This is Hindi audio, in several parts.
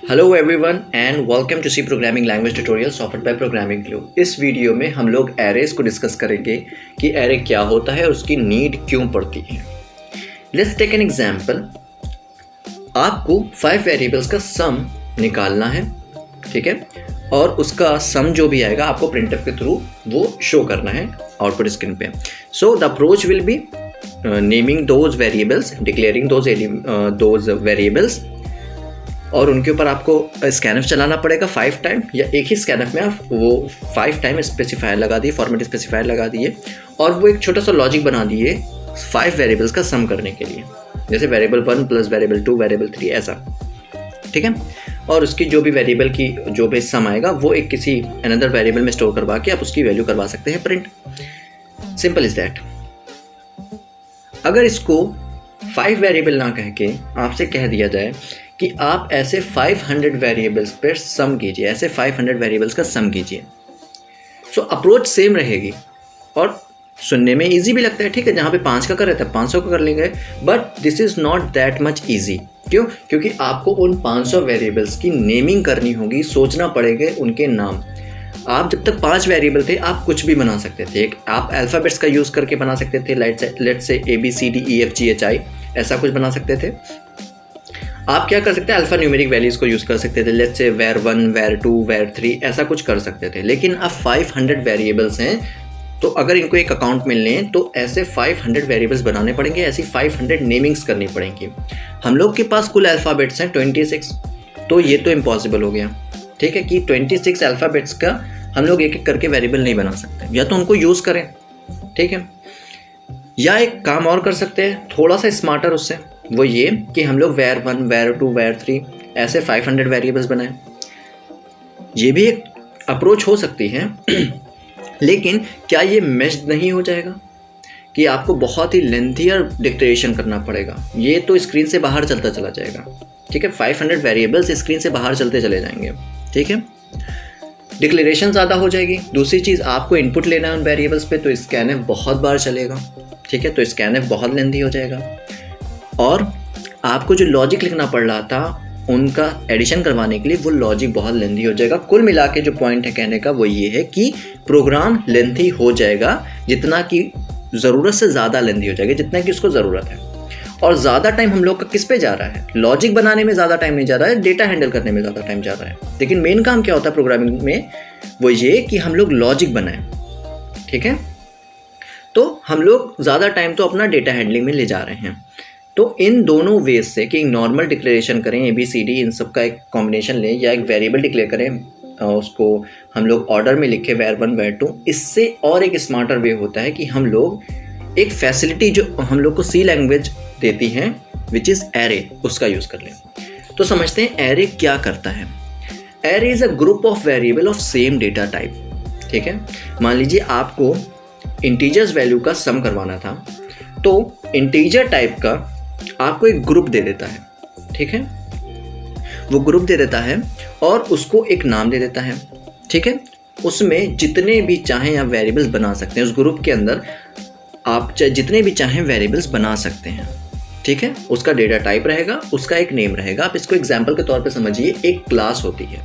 Hello everyone and welcome to C programming language tutorials offered by programming glue. इस वीडियो में हम लोग एरेज को डिस्कस करेंगे कि एरे क्या होता है और उसकी नीड क्यों पड़ती है। Let's take an example. आपको 5 वेरिएबल्स का सम निकालना है, ठीक है, और उसका सम जो भी आएगा आपको प्रिंटफ के थ्रू वो शो करना है आउटपुट स्क्रीन पे। So the approach will be naming those variables, declaring those variables, और उनके ऊपर आपको स्कैनफ चलाना पड़ेगा 5 टाइम, या एक ही स्कैनफ में आप वो 5 टाइम स्पेसिफायर लगा दिए, फॉर्मेट स्पेसिफायर लगा दिए, और वो एक छोटा सा लॉजिक बना दिए 5 वेरिएबल्स का सम करने के लिए, जैसे वेरिएबल 1 प्लस वेरिएबल 2 वेरिएबल 3 ऐसा, ठीक है। और उसकी जो भी वेरिएबल की जो भी सम आएगा वो एक किसी अनदर वेरिएबल में स्टोर करवा के आप उसकी वैल्यू करवा सकते हैं प्रिंट। Simple is that. अगर इसको 5 वेरिएबल ना कह के आपसे कह दिया जाए कि आप ऐसे 500 वेरिएबल्स पर सम कीजिए, ऐसे 500 वेरिएबल्स का सम कीजिए, सो अप्रोच सेम रहेगी और सुनने में इजी भी लगता है, ठीक है। जहाँ पे 5 का कर रहे थे 500 का कर लेंगे, but this is not that much easy. क्यों? क्योंकि आपको उन 500 वेरिएबल्स की नेमिंग करनी होगी, सोचना पड़ेगा उनके नाम। आप जब तक 5 वेरिएबल थे आप कुछ भी बना सकते थे। एक आप अल्फ़ाबेट्स का यूज़ करके बना सकते थे, लेट्स से ABCDEFGHI ऐसा कुछ बना सकते थे। आप क्या कर सकते हैं, अल्फ़ा न्यूमेरिक वैल्यूज़ को यूज़ कर सकते थे, let's say var 1 var 2 var 3 ऐसा कुछ कर सकते थे। लेकिन अब 500 वेरिएबल्स हैं, तो अगर इनको एक अकाउंट में लें तो ऐसे 500 वेरिएबल्स बनाने पड़ेंगे, ऐसी 500 नेमिंग्स करनी पड़ेंगी। हम लोग के पास कुल अल्फ़ाबेट्स हैं 26, तो ये तो इम्पॉसिबल हो गया, ठीक है, कि 26 अल्फ़ाबेट्स का हम लोग एक एक करके वेरिएबल नहीं बना सकते। या तो उनको यूज़ करें, ठीक है, या एक काम और कर सकते हैं थोड़ा सा स्मार्टर उससे, वो ये कि हम लोग var 1 var 2 var 3 ऐसे 500 वेरिएबल्स बनाएं। ये भी एक अप्रोच हो सकती है लेकिन क्या ये मेश्ड नहीं हो जाएगा कि आपको बहुत ही लेंथियर डिक्लेरेशन करना पड़ेगा? ये तो स्क्रीन से बाहर चलता चला जाएगा, ठीक है। 500 वेरिएबल्स स्क्रीन से बाहर चलते चले जाएंगे, ठीक है। डिक्लेरेशन ज़्यादा हो जाएगी। दूसरी चीज़, आपको इनपुट लेना है उन वेरिएबल्स पे, तो स्कैनफ बहुत बार चलेगा, ठीक है, तो स्कैनफ बहुत लेंथी हो जाएगा। और आपको जो लॉजिक लिखना पड़ रहा था उनका एडिशन करवाने के लिए वो लॉजिक बहुत लेंथी हो जाएगा। कुल मिला के जो पॉइंट है कहने का वो ये है कि प्रोग्राम लेंथी हो जाएगा, जितना कि ज़रूरत से ज़्यादा लेंथी हो जाएगा, जितना कि उसको ज़रूरत है। और ज़्यादा टाइम हम लोग का किस पे जा रहा है? लॉजिक बनाने में ज़्यादा टाइम नहीं जा रहा है, डेटा हैंडल करने में ज़्यादा टाइम जा रहा है। लेकिन मेन काम क्या होता है प्रोग्रामिंग में, वो ये कि हम लोग लॉजिक बनाएं, ठीक है। तो हम लोग ज़्यादा टाइम तो अपना डेटा हैंडलिंग में ले जा रहे हैं। तो इन दोनों वेज से कि नॉर्मल डिक्लेरेशन करें, ABCD इन सब का एक कॉम्बिनेशन लें, या एक वेरिएबल डिक्लेयर करें, उसको हम लोग ऑर्डर में लिखें var 1 var 2, इससे और एक स्मार्टर वे होता है कि हम लोग एक फैसिलिटी जो हम लोग को C लैंग्वेज देती हैं विच इज़ एरे, उसका यूज़ कर लें। तो समझते हैं एरे क्या करता है। Array is a group of variable of same data type, ठीक है। मान लीजिए आपको इंटीजर्स वैल्यू का सम करवाना था, तो इंटीजर टाइप का आपको एक ग्रुप दे देता है, ठीक है। वो ग्रुप दे देता है और उसको एक नाम दे देता है, ठीक है। उसमें जितने भी चाहें आप वेरिएबल्स बना सकते हैं। उस ग्रुप के अंदर आप जितने भी चाहें वेरिएबल्स बना सकते हैं, ठीक है। उसका डेटा टाइप रहेगा, उसका एक नेम रहेगा। आप इसको एग्जाम्पल के तौर पे समझिए, एक क्लास होती है।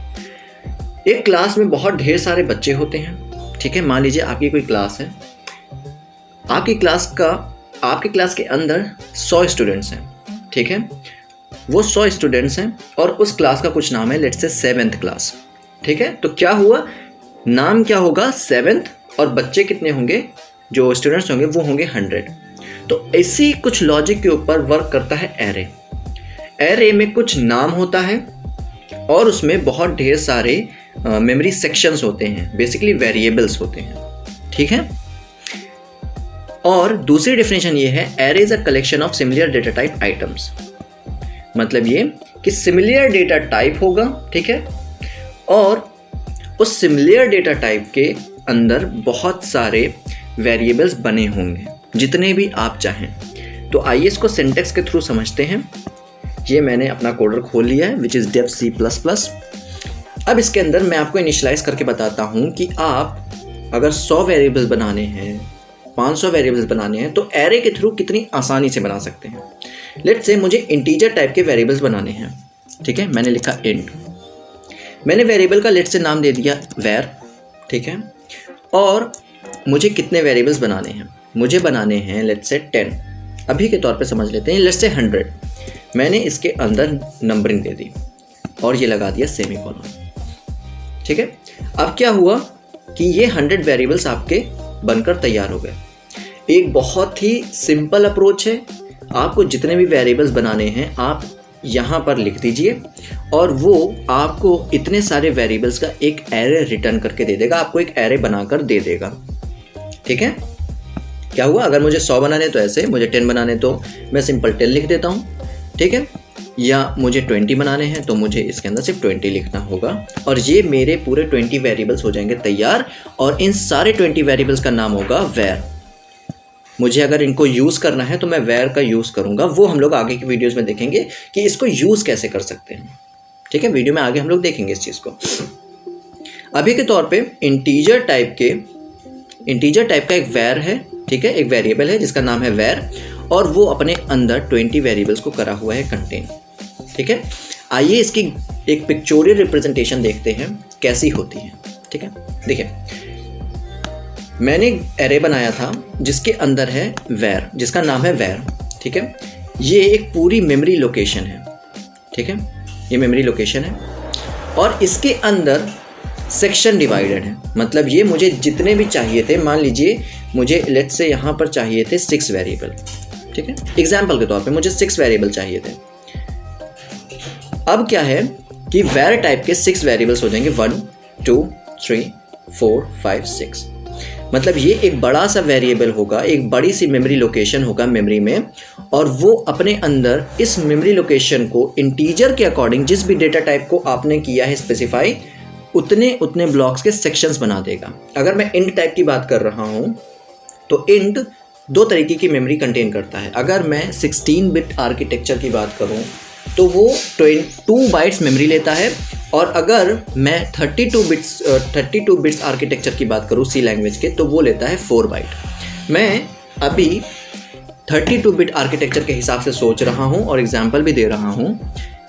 एक क्लास में बहुत ढेर सारे बच्चे होते हैं, ठीक है। मान लीजिए आपकी कोई क्लास है, आपकी क्लास के अंदर 100 स्टूडेंट्स हैं, ठीक है। वो 100 स्टूडेंट्स हैं और उस क्लास का कुछ नाम है, लेट्स से 7th क्लास, ठीक है। तो क्या हुआ, नाम क्या होगा 7th, और बच्चे कितने होंगे, जो स्टूडेंट्स होंगे वो होंगे 100। तो ऐसी कुछ लॉजिक के ऊपर वर्क करता है एरे। एरे में कुछ नाम होता है और उसमें बहुत ढेर सारे मेमोरी सेक्शंस होते हैं, बेसिकली वेरिएबल्स होते हैं, ठीक है। और दूसरी डेफिनेशन ये है, array is a collection of similar data type items. मतलब ये कि सिमिलर डेटा टाइप होगा, ठीक है, और उस सिमिलर डेटा टाइप के अंदर बहुत सारे वेरिएबल्स बने होंगे, जितने भी आप चाहें। तो आइए इसको सिंटैक्स के थ्रू समझते हैं। ये मैंने अपना कोडर खोल लिया है विच इज़ dev C++। अब इसके अंदर मैं आपको इनिशियलाइज करके बताता हूँ कि आप अगर 100 वेरिएबल्स बनाने हैं, 500 वेरिएबल्स बनाने हैं, तो एरे के थ्रू कितनी आसानी से बना सकते हैं। लेट्स से मुझे इंटीजर टाइप के वेरिएबल्स बनाने हैं, ठीक है। मैंने लिखा int, मैंने वेरिएबल का लेट से नाम दे दिया var, ठीक है। और मुझे कितने वेरिएबल्स बनाने हैं, मुझे बनाने हैं लेट से 10, अभी के तौर पे समझ लेते हैं, लेट से 100। मैंने इसके अंदर नंबरिंग दे दी और ये लगा दिया सेमीकोलन, ठीक है। अब क्या हुआ कि ये 100 वेरिएबल्स आपके बनकर तैयार हो गए। एक बहुत ही सिंपल अप्रोच है, आपको जितने भी वेरिएबल्स बनाने हैं आप यहाँ पर लिख दीजिए और वो आपको इतने सारे वेरिएबल्स का एक एरे रिटर्न करके दे देगा, आपको एक एरे बनाकर दे देगा, ठीक है। क्या हुआ, अगर मुझे 100 बनाने तो ऐसे, मुझे 10 बनाने तो मैं सिंपल 10 लिख देता हूँ, ठीक है। या मुझे 20 बनाने हैं तो मुझे इसके अंदर सिर्फ 20 लिखना होगा और ये मेरे पूरे 20 वेरिएबल्स हो जाएंगे तैयार। और इन सारे 20 वेरिएबल्स का नाम होगा var। मुझे अगर इनको यूज़ करना है तो मैं var का यूज़ करूँगा, वो हम लोग आगे की वीडियोज़ में देखेंगे कि इसको यूज़ कैसे कर सकते हैं, ठीक है। वीडियो में आगे हम लोग देखेंगे इस चीज़ को। अभी के तौर पे इंटीजर टाइप का एक var है, ठीक है, एक वेरिएबल है जिसका नाम है var और वो अपने अंदर 20 वेरिएबल्स को करा हुआ है कंटेन, ठीक है। आइए इसकी एक पिक्चोरियल रिप्रेजेंटेशन देखते हैं कैसी होती है, ठीक है। देखिए, मैंने एरे बनाया था जिसके अंदर है var, जिसका नाम है var, ठीक है। ये एक पूरी मेमोरी लोकेशन है, ठीक है, ये मेमोरी लोकेशन है और इसके अंदर सेक्शन डिवाइडेड है। मतलब ये मुझे जितने भी चाहिए थे, मान लीजिए मुझे लेट्स से यहाँ पर चाहिए थे 6 वेरिएबल, ठीक है, एग्जाम्पल के तौर पे मुझे 6 वेरिएबल चाहिए थे। अब क्या है कि var टाइप के 6 वेरिएबल्स हो जाएंगे 1 2 3 4 5 6। मतलब ये एक बड़ा सा वेरिएबल होगा, एक बड़ी सी मेमोरी लोकेशन होगा मेमोरी में, और वो अपने अंदर इस मेमोरी लोकेशन को इंटीजर के अकॉर्डिंग जिस भी डेटा टाइप को आपने किया है स्पेसिफाई, उतने ब्लॉक्स के सेक्शंस बना देगा। अगर मैं इंट टाइप की बात कर रहा हूँ तो इंट 2 तरीके की मेमोरी कंटेन करता है। अगर मैं 16 बिट आर्किटेक्चर की बात करूँ तो वो 2 बाइट्स मेमोरी लेता है, और अगर मैं 32 बिट्स आर्किटेक्चर की बात करूँ सी लैंग्वेज के, तो वो लेता है 4 बाइट। मैं अभी 32 बिट आर्किटेक्चर के हिसाब से सोच रहा हूँ और एग्जाम्पल भी दे रहा हूँ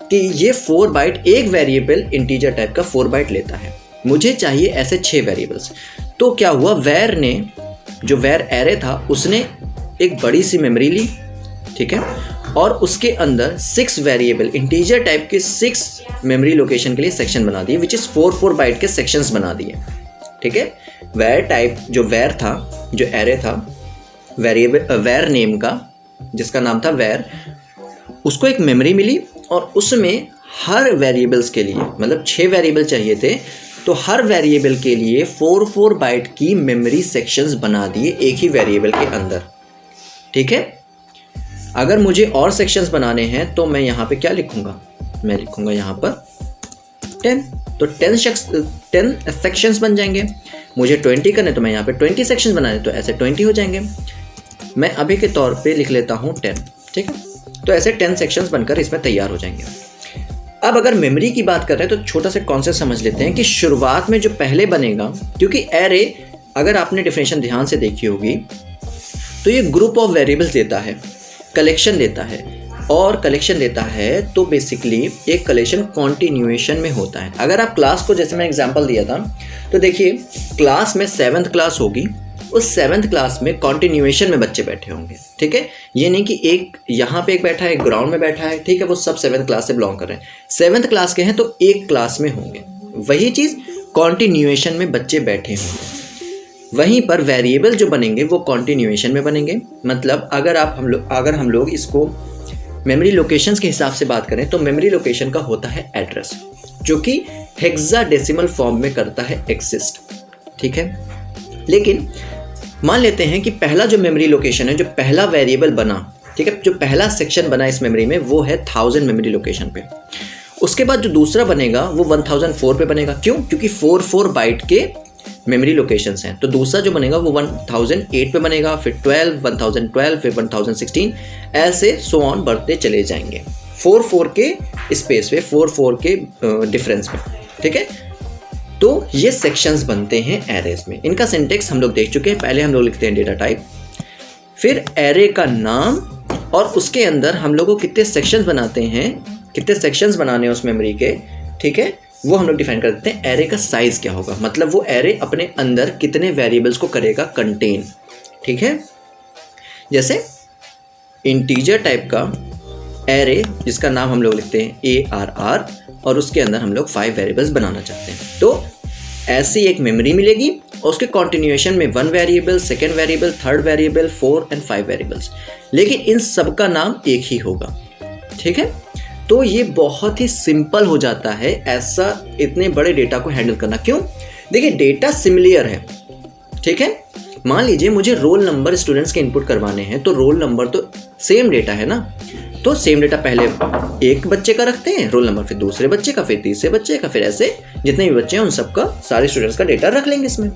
कि ये 4 बाइट एक वेरिएबल इंटीजर टाइप का 4 बाइट लेता है। मुझे चाहिए ऐसे 6 वेरिएबल्स। तो क्या हुआ, var ने, जो var एरे था, उसने एक बड़ी सी मेमोरी ली, ठीक है, और उसके अंदर 6 वेरिएबल इंटीजर टाइप के 6 मेमोरी लोकेशन के लिए सेक्शन बना दिए, विच इज़ 4 बाइट के सेक्शंस बना दिए, ठीक है। var टाइप जो var था, जो एरे था वेरिएबल var नेम का, जिसका नाम था var, उसको एक मेमोरी मिली और उसमें हर वेरिएबल्स के लिए, मतलब 6 वेरिएबल चाहिए थे, तो हर वेरिएबल के लिए 4 बाइट की मेमोरी सेक्शंस बना दिए एक ही वेरिएबल के अंदर, ठीक है। अगर मुझे और सेक्शंस बनाने हैं तो मैं यहाँ पे क्या लिखूँगा, मैं लिखूँगा यहाँ पर 10, तो 10 सेक्शंस बन जाएंगे। मुझे 20 करने तो मैं यहाँ पे 20 सेक्शंस बनाने तो ऐसे 20 हो जाएंगे। मैं अभी के तौर पे लिख लेता हूँ 10, ठीक है, तो ऐसे 10 सेक्शंस बनकर इसमें तैयार हो जाएंगे। अब अगर मेमोरी की बात कर रहे हैं तो छोटा सा कॉन्सेप्ट समझ लेते हैं कि शुरुआत में जो पहले बनेगा, क्योंकि एरे अगर आपने डेफिनेशन ध्यान से देखी होगी तो ये ग्रुप ऑफ वेरिएबल्स देता है, कलेक्शन देता है, और कलेक्शन देता है तो बेसिकली एक कलेक्शन कॉन्टिन्यूएशन में होता है। अगर आप क्लास को, जैसे मैं एग्जांपल दिया था, तो देखिए क्लास में 7th क्लास होगी, उस 7th क्लास में कॉन्टिन्यूएशन में बच्चे बैठे होंगे, ठीक है। ये नहीं कि एक यहाँ पे एक बैठा है, एक ग्राउंड में बैठा है, ठीक है, वो सब 7th क्लास से बिलोंग कर रहे हैं। 7th क्लास के हैं तो एक क्लास में होंगे, वही चीज़ कॉन्टिन्यूएशन में बच्चे बैठे होंगे। वहीं पर वेरिएबल जो बनेंगे वो कॉन्टिन्यूएशन में बनेंगे। मतलब अगर हम लोग इसको मेमोरी लोकेशंस के हिसाब से बात करें तो मेमोरी लोकेशन का होता है एड्रेस, जो कि हेक्साडेसिमल फॉर्म में करता है एग्जिस्ट, ठीक है। लेकिन मान लेते हैं कि पहला जो मेमोरी लोकेशन है, जो पहला वेरिएबल बना, ठीक है, जो पहला सेक्शन बना इस मेमोरी में, वो है 1000 मेमोरी लोकेशन पे। उसके बाद जो दूसरा बनेगा वो 1004 पे बनेगा। क्यों? क्योंकि 4 बाइट के मेमोरी लोकेशंस हैं। तो दूसरा जो बनेगा वो 1008 पे बनेगा, फिर 12, 1012, फिर 1016, ऐसे सो ऑन बढ़ते चले जाएंगे 4 के स्पेस पे, 4 के डिफरेंस में, ठीक है। तो ये सेक्शंस बनते हैं एरेज में। इनका सिंटेक्स हम लोग देख चुके हैं। पहले हम लोग लिखते हैं डेटा टाइप, फिर एरे का नाम, और उसके अंदर हम लोग को कितने सेक्शंस बनाते हैं, कितने सेक्शंस बनाने हैं उस मेमोरी के, ठीक है, वो हम लोग डिफाइन कर देते हैं एरे का साइज़ क्या होगा, मतलब वो एरे अपने अंदर कितने वेरिएबल्स को करेगा कंटेन। ठीक है, जैसे इंटीजर टाइप का एरे जिसका नाम हम लोग लिखते हैं ARR और उसके अंदर हम लोग 5 वेरिएबल्स बनाना चाहते हैं, तो ऐसी एक मेमोरी मिलेगी और उसके कॉन्टिन्यूएशन में 1 variable, 2nd variable, 3rd variable, 4 and 5 variables, लेकिन इन सब का नाम एक ही होगा। ठीक है, तो ये बहुत ही सिंपल हो जाता है ऐसा इतने बड़े डेटा को हैंडल करना। क्यों? देखिए डेटा सिमिलर है। ठीक है, मान लीजिए मुझे रोल नंबर स्टूडेंट्स के इनपुट करवाने हैं, तो रोल नंबर तो सेम डेटा है ना, तो सेम डेटा पहले एक बच्चे का रखते हैं रोल नंबर, फिर दूसरे बच्चे का, फिर तीसरे बच्चे का, फिर ऐसे जितने भी बच्चे हैं उन सबका, सारे स्टूडेंट्स का डेटा रख लेंगे, इसमें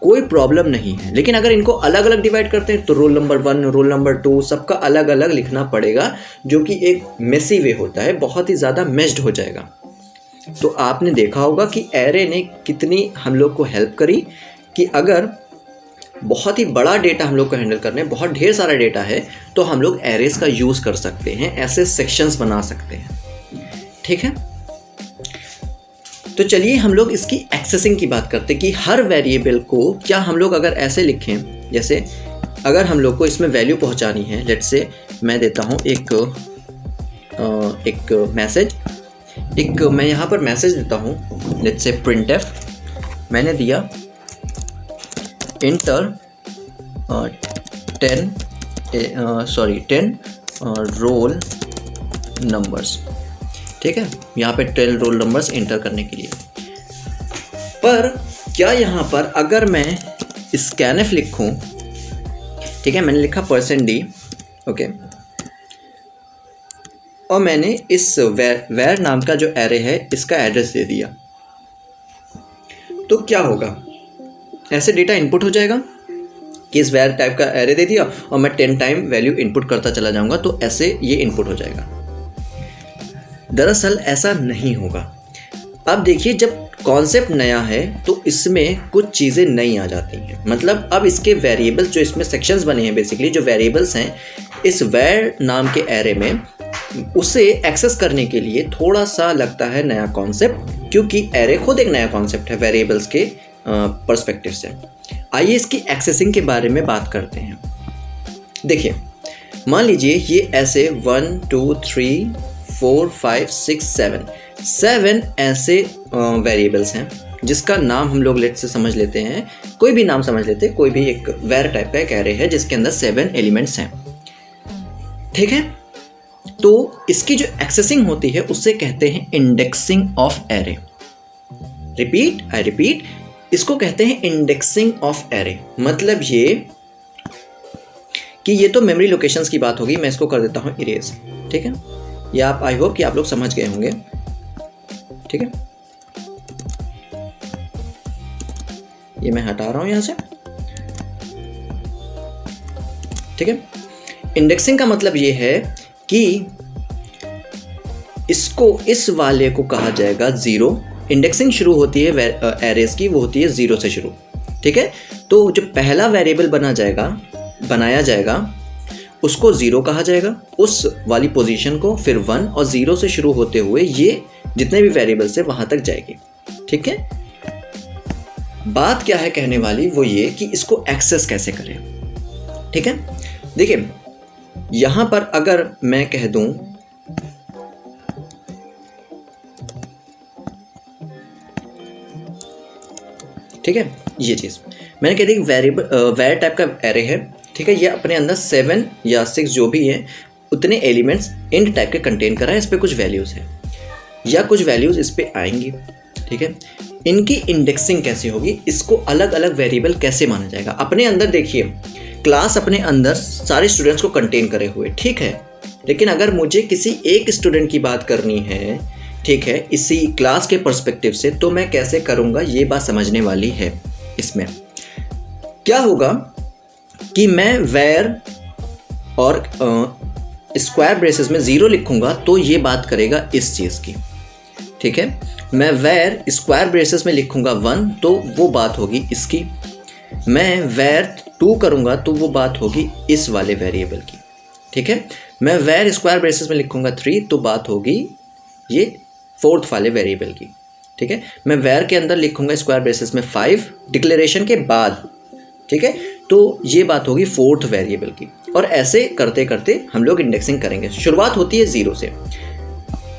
कोई प्रॉब्लम नहीं है। लेकिन अगर इनको अलग अलग डिवाइड करते हैं तो रोल नंबर 1, रोल नंबर 2 सबका अलग अलग लिखना पड़ेगा, जो कि एक मेसी वे होता है, बहुत ही ज़्यादा मेस्ड हो जाएगा। तो आपने देखा होगा कि एरे ने कितनी हम लोग को हेल्प करी कि अगर बहुत ही बड़ा डेटा हम लोग को हैंडल करने, बहुत ढेर सारा डेटा है, तो हम लोग एरेस का यूज़ कर सकते हैं, ऐसे सेक्शंस बना सकते हैं। ठीक है, तो चलिए हम लोग इसकी एक्सेसिंग की बात करते हैं कि हर वेरिएबल को क्या हम लोग अगर ऐसे लिखें, जैसे अगर हम लोग को इसमें वैल्यू पहुंचानी है, लेट्स से मैं देता हूं एक मैसेज, मैं यहाँ पर मैसेज देता हूं, लेट्स से printf, मैंने दिया इंटर 10 रोल नंबर्स। ठीक है, यहाँ पे 10 रोल नंबर्स इंटर करने के लिए। पर क्या यहाँ पर अगर मैं स्कैनफ लिखूँ, ठीक है, मैंने लिखा %d, ओके, और मैंने इस वेर नाम का जो एरे है इसका एड्रेस दे दिया, तो क्या होगा? ऐसे डेटा इनपुट हो जाएगा कि इस वेर टाइप का एरे दे दिया और मैं 10 टाइम वैल्यू इनपुट करता चला जाऊंगा, तो ऐसे ये इनपुट हो जाएगा। दरअसल ऐसा नहीं होगा। अब देखिए, जब कॉन्सेप्ट नया है तो इसमें कुछ चीज़ें नई आ जाती हैं, मतलब अब इसके वेरिएबल्स जो इसमें सेक्शंस बने हैं, बेसिकली जो वेरिएबल्स हैं इस वेर नाम के एरे में, उसे एक्सेस करने के लिए थोड़ा सा लगता है नया कॉन्सेप्ट, क्योंकि एरे खुद एक नया कॉन्सेप्ट है वेरिएबल्स के पर्सपेक्टिव से। आइए इसकी एक्सेसिंग के बारे में बात करते हैं। देखिए, मान लीजिए ये ऐसे 1 2 3 4 5 6 7 ऐसे वेरिएबल्स हैं जिसका नाम हम लोग लेट से समझ लेते हैं, कोई भी नाम समझ लेते हैं, कोई भी एक वेर टाइप का एक एरे है जिसके अंदर 7 एलिमेंट्स हैं। ठीक है, तो इसकी जो एक्सेसिंग होती है उससे कहते हैं indexing of array. I repeat, इसको कहते हैं इंडेक्सिंग ऑफ एरे। मतलब ये कि ये तो मेमोरी लोकेशंस की बात होगी, मैं इसको कर देता हूँ इरेज। ठीक है, ये आप आई होप कि आप लोग समझ गए होंगे। ठीक है, ये मैं हटा रहा हूँ यहाँ से। ठीक है, इंडेक्सिंग का मतलब ये है कि इसको, इस वाले को कहा जाएगा 0। इंडेक्सिंग शुरू होती है एरेज की, वो होती है 0 से शुरू। ठीक है, तो जो पहला वेरिएबल बनाया जाएगा उसको 0 कहा जाएगा, उस वाली पोजीशन को, फिर 1 और 0 से शुरू होते हुए ये जितने भी वेरिएबल्स है वहां तक जाएगी। ठीक है, बात क्या है कहने वाली, वो ये कि इसको एक्सेस कैसे करें। ठीक है, देखिए यहां पर अगर मैं कह दूं ठीक है, ये चीज़ मैंने कह दी वेर टाइप का एरे है। ठीक है, ये अपने अंदर 7 या 6 जो भी है उतने एलिमेंट्स इंट टाइप के कंटेन करा है। इस पर कुछ वैल्यूज़ है या कुछ वैल्यूज़ इस पर आएंगी। ठीक है, इनकी इंडेक्सिंग कैसे होगी, इसको अलग अलग वेरिएबल कैसे माना जाएगा। अपने अंदर देखिए, क्लास अपने अंदर सारे स्टूडेंट्स को कंटेन करे हुए, ठीक है, लेकिन अगर मुझे किसी एक स्टूडेंट की बात करनी है, ठीक है, इसी क्लास के पर्सपेक्टिव से, तो मैं कैसे करूँगा, ये बात समझने वाली है। इसमें क्या होगा कि मैं वेर और स्क्वायर ब्रेसेस में 0 लिखूंगा तो ये बात करेगा इस चीज़ की। ठीक है, मैं वेर स्क्वायर ब्रेसेस में लिखूंगा 1 तो वो बात होगी इसकी। मैं वेर 2 करूंगा तो वो बात होगी इस वाले वेरिएबल की। ठीक है, मैं वेर स्क्वायर ब्रेसेस में लिखूंगा 3 तो बात होगी ये 4th वाले वेरिएबल की। ठीक है। मैं वेर के अंदर लिखूंगा स्क्वायर ब्रेसेस में 5 डिक्लेरेशन के बाद, ठीक है। तो ये बात होगी फोर्थ वेरिएबल की, और ऐसे करते करते हम लोग इंडेक्सिंग करेंगे। शुरुआत होती है 0 से।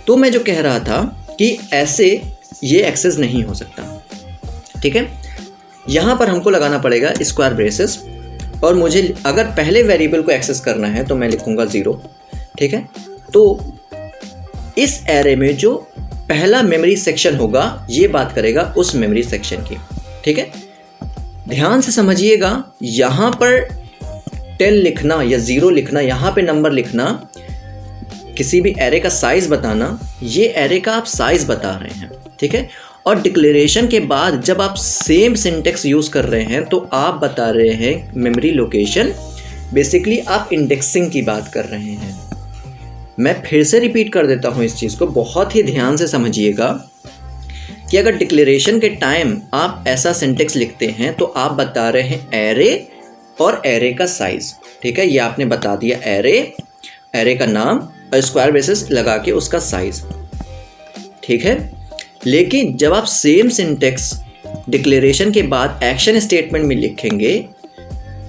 तो मैं जो कह रहा था कि ऐसे ये एक्सेस नहीं हो सकता, ठीक है। यहाँ पर हमको लगाना पड़ेगा स्क्वायर ब्रेसेस, और मुझे अगर पहले वेरिएबल को एक्सेस करना है तो मैं लिखूंगा 0, ठीक है। तो इस एरे में जो पहला मेमोरी सेक्शन होगा ये बात करेगा उस मेमोरी सेक्शन की, ठीक है। ध्यान से समझिएगा, यहाँ पर 10 लिखना या 0 लिखना, यहाँ पे नंबर लिखना, किसी भी एरे का साइज बताना, ये एरे का आप साइज बता रहे हैं, ठीक है। और डिक्लेरेशन के बाद जब आप सेम सिंटेक्स यूज कर रहे हैं तो आप बता रहे हैं मेमोरी लोकेशन, बेसिकली आप इंडेक्सिंग की बात कर रहे हैं। मैं फिर से रिपीट कर देता हूं इस चीज को, बहुत ही ध्यान से समझिएगा कि अगर डिक्लेरेशन के टाइम आप ऐसा सिंटेक्स लिखते हैं तो आप बता रहे हैं एरे और एरे का साइज, ठीक है। ये आपने बता दिया एरे का नाम और स्क्वायर ब्रेसेस लगा के उसका साइज, ठीक है। लेकिन जब आप सेम सिंटेक्स डिक्लेरेशन के बाद एक्शन स्टेटमेंट में लिखेंगे,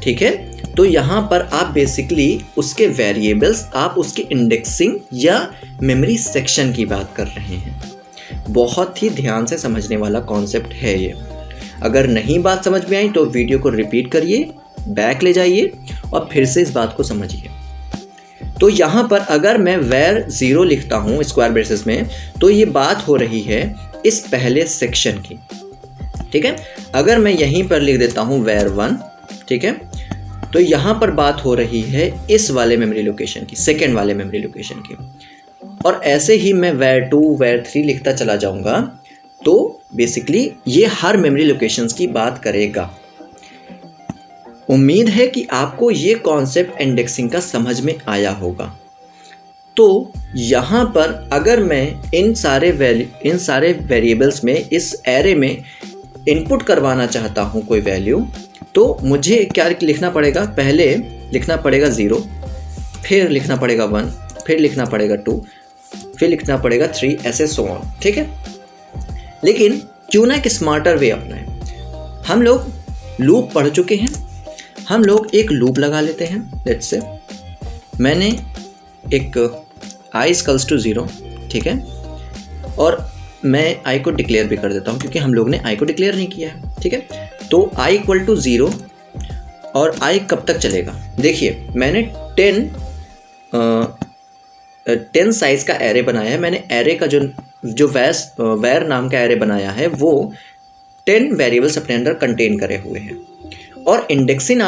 ठीक है, तो यहाँ पर आप बेसिकली उसके वेरिएबल्स, आप उसके इंडेक्सिंग या मेमोरी सेक्शन की बात कर रहे हैं। बहुत ही ध्यान से समझने वाला कॉन्सेप्ट है ये। अगर नहीं बात समझ में आई तो वीडियो को रिपीट करिए, बैक ले जाइए और फिर से इस बात को समझिए। तो यहाँ पर अगर मैं वेर 0 लिखता हूँ स्क्वायर ब्रेसेस में, तो ये बात हो रही है इस पहले सेक्शन की, ठीक है। अगर मैं यहीं पर लिख देता हूँ वेर 1, ठीक है, तो यहाँ पर बात हो रही है इस वाले मेमोरी लोकेशन की, सेकेंड वाले मेमोरी लोकेशन की। और ऐसे ही मैं वेर 2, वेर 3 लिखता चला जाऊँगा तो बेसिकली ये हर मेमोरी लोकेशंस की बात करेगा। उम्मीद है कि आपको ये कॉन्सेप्ट इंडेक्सिंग का समझ में आया होगा। तो यहाँ पर अगर मैं इन सारे वेरिएबल्स में इस एरे में इनपुट करवाना चाहता हूँ कोई वैल्यू, तो मुझे क्या लिखना पड़ेगा? पहले लिखना पड़ेगा 0, फिर लिखना पड़ेगा 1, फिर लिखना पड़ेगा 2, फिर लिखना पड़ेगा 3, ऐसे सो ऑन, ठीक है। लेकिन क्यों ना एक स्मार्टर वे अपनाएं। हम लोग लूप पढ़ चुके हैं, हम लोग एक लूप लगा लेते हैं। लेट्स से मैंने एक i इक्वल्स टू 0, ठीक है, और मैं i को डिक्लेयर भी कर देता हूँ क्योंकि हम लोग ने i को डिक्लेयर नहीं किया है, ठीक है। तो i इक्वल टू 0 और i कब तक चलेगा? देखिए मैंने 10 साइज का एरे बनाया है। मैंने एरे का जो वैर नाम का एरे बनाया है वो 10 वेरिएबल्स अपने अंदर कंटेन करे हुए हैं। और इंडेक्सिंग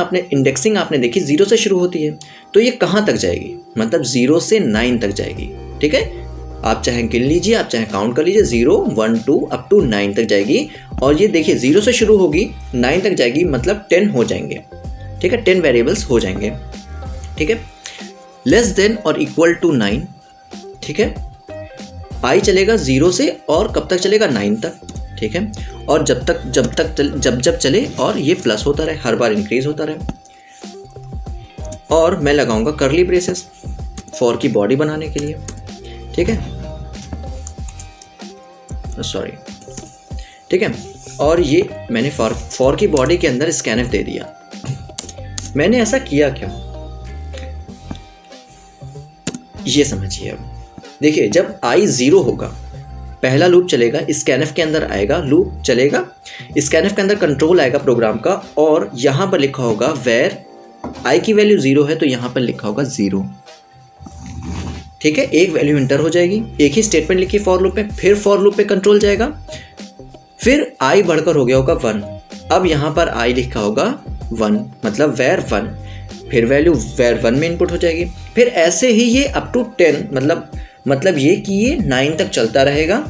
आपने देखी 0 से शुरू होती है, तो ये कहाँ तक जाएगी? मतलब 0 से 9 तक जाएगी, ठीक है। आप चाहे गिन लीजिए, आप चाहे काउंट कर लीजिए, 0, 1, 2 अप टू 9 तक जाएगी। और ये देखिए 0 से शुरू होगी, 9 तक जाएगी, मतलब 10 हो जाएंगे, ठीक है, 10 वेरिएबल्स हो जाएंगे, ठीक है। लेस देन और इक्वल टू 9, ठीक है। i चलेगा 0 से और कब तक चलेगा? 9 तक, ठीक है। और जब चले और ये प्लस होता रहे, हर बार इंक्रीज होता रहे। और मैं लगाऊंगा कर्ली ब्रेसेस फॉर की बॉडी बनाने के लिए, ठीक है, सॉरी, ठीक है। और ये मैंने फॉर की बॉडी के अंदर स्कैनफ दे दिया। मैंने ऐसा किया क्यों, ये समझिए। अब देखिए जब i 0 होगा, पहला लूप चलेगा, स्कैनफ के अंदर आएगा, लूप चलेगा, स्कैनफ के अंदर कंट्रोल आएगा प्रोग्राम का, और यहाँ पर लिखा होगा वेर i की वैल्यू 0 है तो यहाँ पर लिखा होगा 0, ठीक है। एक वैल्यू इंटर हो जाएगी, एक ही स्टेटमेंट लिखी फॉर लूप में, फिर फॉर लूप पे कंट्रोल जाएगा, फिर i बढ़कर हो गया होगा 1, अब यहाँ पर i लिखा होगा 1, मतलब वेर 1, फिर वैल्यू वेर 1 में इनपुट हो जाएगी। फिर ऐसे ही ये अप टू 10, मतलब ये कि ये 9 तक चलता रहेगा।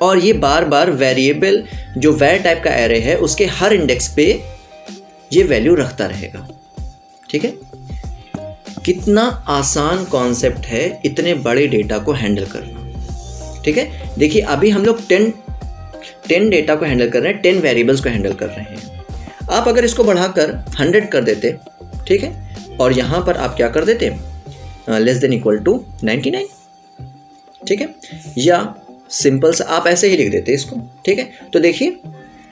और ये बार बार वेरिएबल जो वेर टाइप का एरे है उसके हर इंडेक्स पे ये वैल्यू रखता रहेगा, ठीक है। कितना आसान कॉन्सेप्ट है इतने बड़े डेटा को हैंडल करना, ठीक है। देखिए अभी हम लोग 10 डेटा को हैंडल कर रहे हैं, 10 वेरिएबल्स को हैंडल कर रहे हैं। आप अगर इसको बढ़ाकर 100 कर देते, ठीक है, और यहाँ पर आप क्या कर देते, लेस देन इक्वल टू 99, ठीक है, या सिंपल सा आप ऐसे ही लिख देते इसको, ठीक है। तो देखिए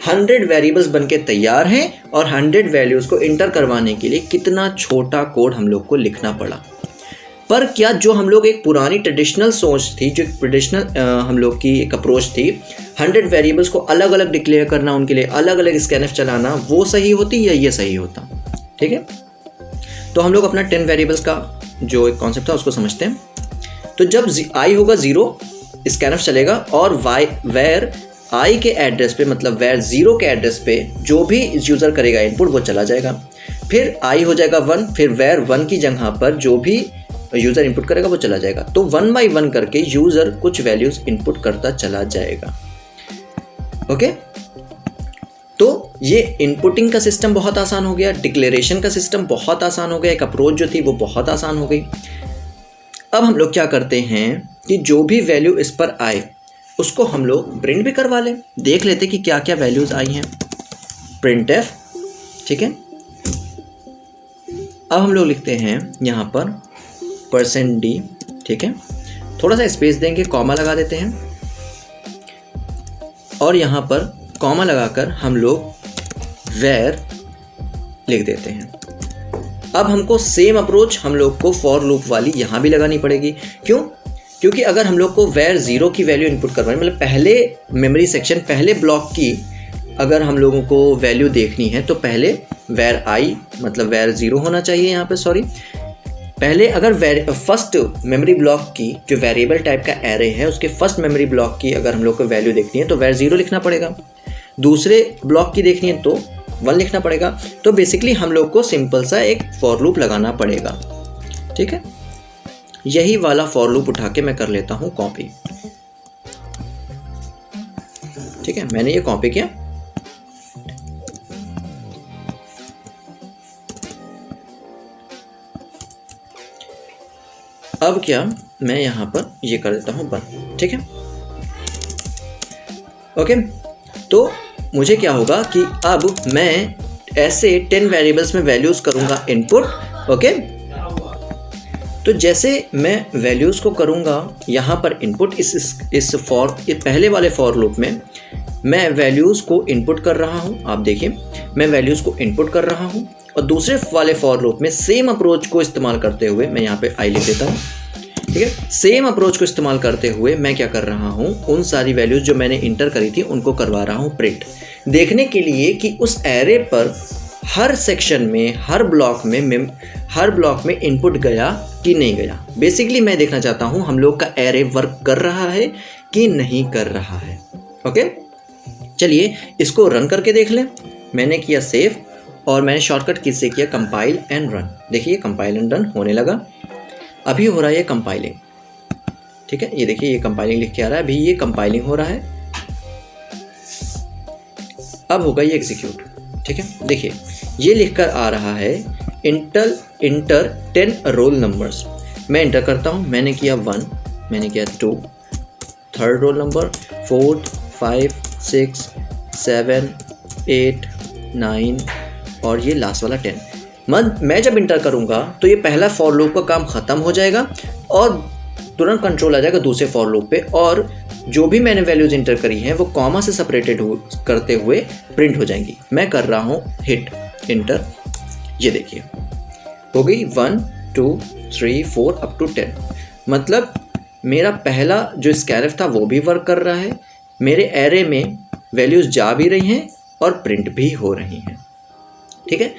100 वेरिएबल्स बनके तैयार हैं और 100 वैल्यूज़ को इंटर करवाने के लिए कितना छोटा कोड हम लोग को लिखना पड़ा। पर क्या जो हम लोग एक पुरानी ट्रेडिशनल सोच थी, जो ट्रेडिशनल हम लोग की एक अप्रोच थी, 100 वेरिएबल्स को अलग अलग डिक्लेयर करना, उनके लिए अलग अलग स्कैनफ चलाना, वो सही होती या ये सही होता? ठीक है, तो हम लोग अपना 10 वेरिएबल्स का जो एक कॉन्सेप्ट था उसको समझते हैं। तो जब i होगा 0 स्कैनफ चलेगा और वेर i के एड्रेस पे, मतलब वेर 0 के एड्रेस पे जो भी यूज़र करेगा इनपुट वो चला जाएगा। फिर i हो जाएगा 1, फिर वेर 1 की जगह पर जो भी यूज़र इनपुट करेगा वो चला जाएगा। तो 1 बाई 1 करके यूज़र कुछ वैल्यूज़ इनपुट करता चला जाएगा। ओके, तो ये इनपुटिंग का सिस्टम बहुत आसान हो गया, डिक्लेरेशन का सिस्टम बहुत आसान हो गया, एक अप्रोच जो थी वो बहुत आसान हो गई। अब हम लोग क्या करते हैं कि जो भी वैल्यू इस पर आए उसको हम लोग प्रिंट भी करवा लें, देख लेते कि क्या क्या वैल्यूज़ आई हैं। प्रिंट एफ, ठीक है। अब हम लोग लिखते हैं यहाँ पर %d, ठीक है। थोड़ा सा स्पेस देंगे, कॉमा लगा देते हैं और यहाँ पर कॉमा लगाकर हम लोग वेर लिख देते हैं। अब हमको सेम अप्रोच हम लोग को फॉर लूप वाली यहाँ भी लगानी पड़ेगी। क्यों? क्योंकि अगर हम लोग को वेर 0 की वैल्यू इनपुट करवानी, मतलब पहले मेमोरी सेक्शन, पहले ब्लॉक की अगर हम लोगों को वैल्यू देखनी है तो पहले वेर i, मतलब वेर 0 होना चाहिए यहाँ पे, सॉरी। पहले अगर फर्स्ट मेमोरी ब्लॉक की जो वेरिएबल टाइप का एरे है उसके फर्स्ट मेमोरी ब्लॉक की अगर हम लोग को वैल्यू देखनी है तो वेर 0 लिखना पड़ेगा। दूसरे ब्लॉक की देखनी है तो 1 लिखना पड़ेगा। तो बेसिकली हम लोग को सिंपल सा एक फॉर लूप लगाना पड़ेगा, ठीक है। यही वाला फॉर लूप उठा के मैं कर लेता हूँ कॉपी, ठीक है। मैंने ये कॉपी किया। अब क्या, मैं यहाँ पर ये कर देता हूँ 1, ठीक है। ओके, तो मुझे क्या होगा कि अब मैं ऐसे 10 वेरिएबल्स में वैल्यूज़ करूँगा इनपुट। ओके, तो जैसे मैं वैल्यूज़ को करूँगा यहाँ पर इनपुट, इस पहले वाले फॉर लूप में मैं वैल्यूज़ को इनपुट कर रहा हूँ। आप देखिए मैं वैल्यूज़ को इनपुट कर रहा हूँ और दूसरे वाले फॉर लूप में सेम अप्रोच को इस्तेमाल करते हुए मैं यहाँ पे i लिख देता हूँ, ठीक है। सेम अप्रोच को इस्तेमाल करते हुए मैं क्या कर रहा हूँ, उन सारी वैल्यूज़ जो मैंने इंटर करी थी उनको करवा रहा हूँ प्रिंट, देखने के लिए कि उस एरे पर हर सेक्शन में, हर ब्लॉक में इनपुट गया कि नहीं गया। बेसिकली मैं देखना चाहता हूँ हम लोग का एरे वर्क कर रहा है कि नहीं कर रहा है। ओके, चलिए इसको रन करके देख लें। मैंने किया सेव और मैंने शॉर्टकट की से किया कंपाइल एंड रन। देखिए कंपाइल एंड रन होने लगा। अभी हो रहा है ये कंपाइलिंग, ठीक है। ये देखिए ये कंपाइलिंग लिख के आ रहा है, अभी ये कंपाइलिंग हो रहा है। अब होगा ये एग्जीक्यूट, ठीक है। देखिए ये लिखकर आ रहा है इंटर 10 रोल नंबर्स। मैं इंटर करता हूँ, मैंने किया 1, मैंने किया 2, थर्ड रोल नंबर 4, 5, 6, 7, 8, 9 और ये लास्ट वाला 10। मैं जब इंटर करूँगा तो ये पहला फॉर लूप का काम ख़त्म हो जाएगा और तुरंत कंट्रोल आ जाएगा दूसरे फॉर लूप पे, और जो भी मैंने वैल्यूज़ इंटर करी हैं वो कॉमा से सेपरेटेड करते हुए प्रिंट हो जाएंगी। मैं कर रहा हूँ हिट इंटर, ये देखिए हो गई 1, 2, 3, 4 अप टू 10। मतलब मेरा पहला जो स्कैनफ था वो भी वर्क कर रहा है, मेरे एरे में वैल्यूज़ जा भी रही हैं और प्रिंट भी हो रही हैं, ठीक है।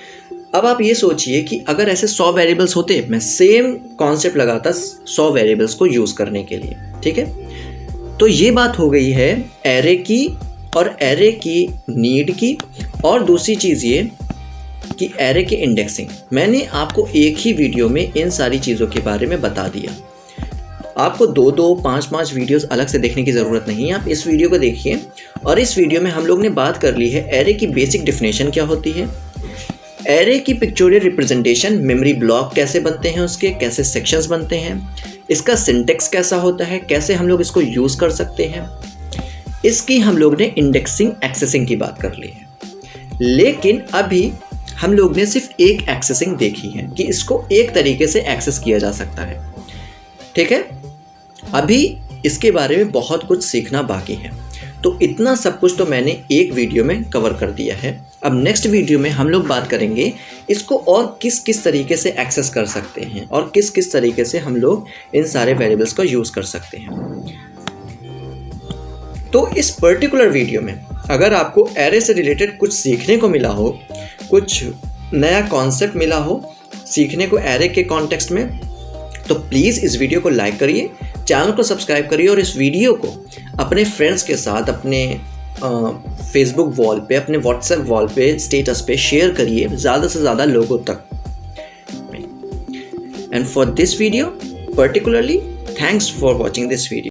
अब आप ये सोचिए कि अगर ऐसे 100 वेरिएबल्स होते, मैं सेम कॉन्सेप्ट लगाता 100 वेरिएबल्स को यूज़ करने के लिए, ठीक है। तो ये बात हो गई है एरे की और एरे की नीड की, और दूसरी चीज़ ये कि एरे की इंडेक्सिंग। मैंने आपको एक ही वीडियो में इन सारी चीज़ों के बारे में बता दिया। आपको 2-2, 5-5 वीडियोस अलग से देखने की ज़रूरत नहीं है, आप इस वीडियो को देखिए। और इस वीडियो में हम लोग ने बात कर ली है एरे की बेसिक डेफिनेशन क्या होती है, एरे की पिक्चोरियल रिप्रेजेंटेशन, मेमोरी ब्लॉक कैसे बनते हैं, उसके कैसे सेक्शंस बनते हैं, इसका सिंटेक्स कैसा होता है, कैसे हम लोग इसको यूज़ कर सकते हैं। इसकी हम लोग ने इंडेक्सिंग एक्सेसिंग की बात कर ली है। लेकिन अभी हम लोग ने सिर्फ एक एक्सेसिंग देखी है कि इसको एक तरीके से एक्सेस किया जा सकता है, ठीक है। अभी इसके बारे में बहुत कुछ सीखना बाकी है। तो इतना सब कुछ तो मैंने एक वीडियो में कवर कर दिया है। अब नेक्स्ट वीडियो में हम लोग बात करेंगे इसको और किस किस तरीके से एक्सेस कर सकते हैं और किस किस तरीके से हम लोग इन सारे वेरिएबल्स का यूज़ कर सकते हैं। तो इस पर्टिकुलर वीडियो में अगर आपको एरे से रिलेटेड कुछ सीखने को मिला हो, कुछ नया कॉन्सेप्ट मिला हो सीखने को एरे के कॉन्टेक्स्ट में, तो प्लीज़ इस वीडियो को लाइक करिए, चैनल को सब्सक्राइब करिए और इस वीडियो को अपने फ्रेंड्स के साथ अपने फेसबुक वॉल पे, अपने व्हाट्सएप वॉल पे, स्टेटस पे शेयर करिए ज़्यादा से ज़्यादा लोगों तक। And for this video particularly thanks for watching this video.